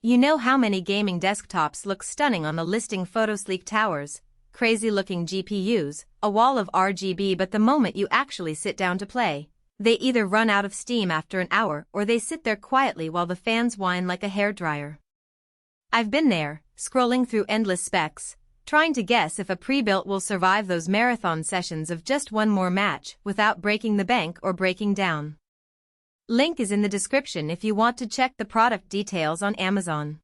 You know how many gaming desktops look stunning on the listing photo, sleek towers, crazy-looking GPUs, a wall of RGB, but the moment you actually sit down to play, they either run out of steam after an hour or they sit there quietly while the fans whine like a hairdryer. I've been there, scrolling through endless specs, trying to guess if a pre-built will survive those marathon sessions of just one more match without breaking the bank or breaking down. Link is in the description if you want to check the product details on Amazon.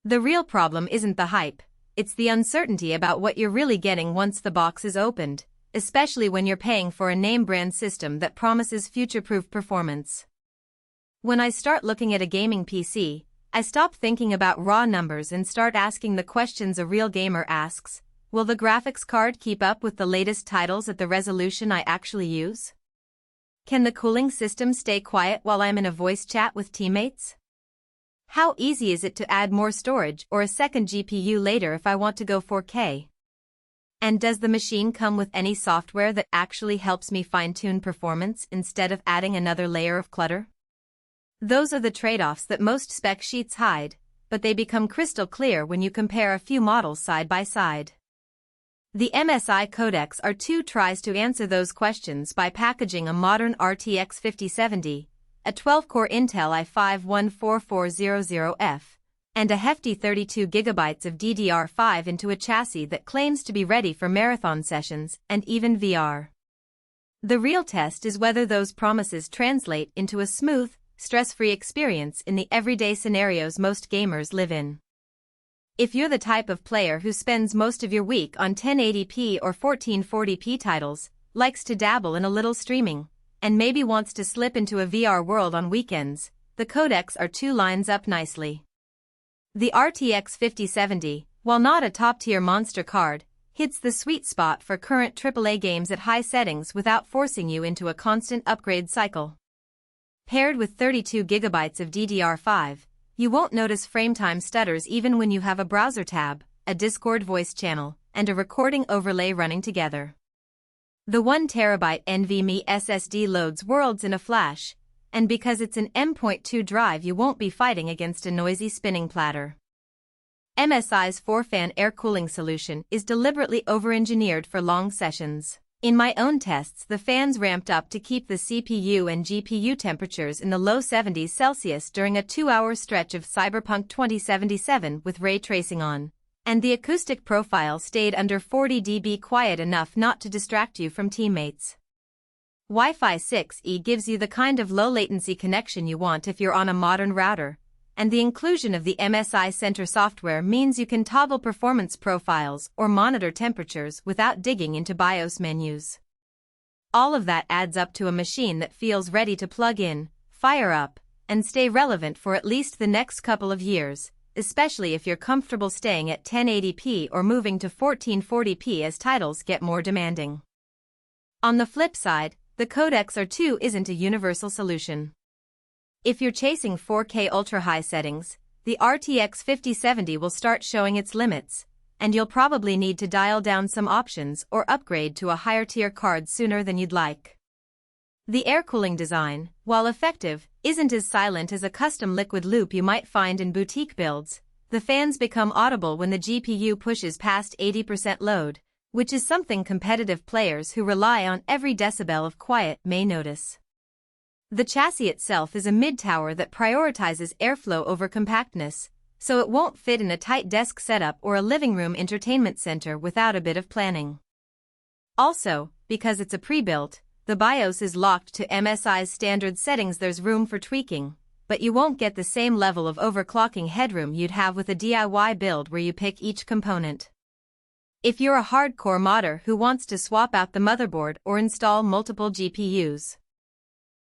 The real problem isn't the hype, it's the uncertainty about what you're really getting once the box is opened, especially when you're paying for a name-brand system that promises future-proof performance. When I start looking at a gaming PC, I stop thinking about raw numbers and start asking the questions a real gamer asks. Will the graphics card keep up with the latest titles at the resolution I actually use? Can the cooling system stay quiet while I'm in a voice chat with teammates? How easy is it to add more storage or a second GPU later if I want to go 4K? And does the machine come with any software that actually helps me fine-tune performance instead of adding another layer of clutter? Those are the trade-offs that most spec sheets hide, but they become crystal clear when you compare a few models side by side. The msi Codex R2 tries to answer those questions by packaging a modern RTX 5070, a 12-core Intel i5-14400F, and a hefty 32GB of DDR5 into a chassis that claims to be ready for marathon sessions and even VR. The real test is whether those promises translate into a smooth, stress-free experience in the everyday scenarios most gamers live in. If you're the type of player who spends most of your week on 1080p or 1440p titles, likes to dabble in a little streaming, and maybe wants to slip into a VR world on weekends, the Codex R2 lines up nicely. The RTX 5070, while not a top-tier monster card, hits the sweet spot for current AAA games at high settings without forcing you into a constant upgrade cycle. Paired with 32GB of DDR5, you won't notice frame time stutters even when you have a browser tab, a Discord voice channel, and a recording overlay running together. The 1TB NVMe SSD loads worlds in a flash, and because it's an M.2 drive you won't be fighting against a noisy spinning platter. MSI's 4-fan air cooling solution is deliberately over-engineered for long sessions. In my own tests, the fans ramped up to keep the CPU and GPU temperatures in the low 70s Celsius during a 2-hour stretch of Cyberpunk 2077 with ray tracing on, and the acoustic profile stayed under 40 dB, quiet enough not to distract you from teammates. Wi-Fi 6E gives you the kind of low-latency connection you want if you're on a modern router, and the inclusion of the MSI Center software means you can toggle performance profiles or monitor temperatures without digging into BIOS menus. All of that adds up to a machine that feels ready to plug in, fire up, and stay relevant for at least the next couple of years, especially if you're comfortable staying at 1080p or moving to 1440p as titles get more demanding. On the flip side, the Codex R2 isn't a universal solution. If you're chasing 4K ultra-high settings, the RTX 5070 will start showing its limits, and you'll probably need to dial down some options or upgrade to a higher-tier card sooner than you'd like. The air cooling design, while effective, isn't as silent as a custom liquid loop you might find in boutique builds. The fans become audible when the GPU pushes past 80% load, which is something competitive players who rely on every decibel of quiet may notice. The chassis itself is a mid-tower that prioritizes airflow over compactness, so it won't fit in a tight desk setup or a living room entertainment center without a bit of planning. Also, because it's a pre-built, the BIOS is locked to MSI's standard settings. There's room for tweaking, but you won't get the same level of overclocking headroom you'd have with a DIY build where you pick each component. If you're a hardcore modder who wants to swap out the motherboard or install multiple GPUs,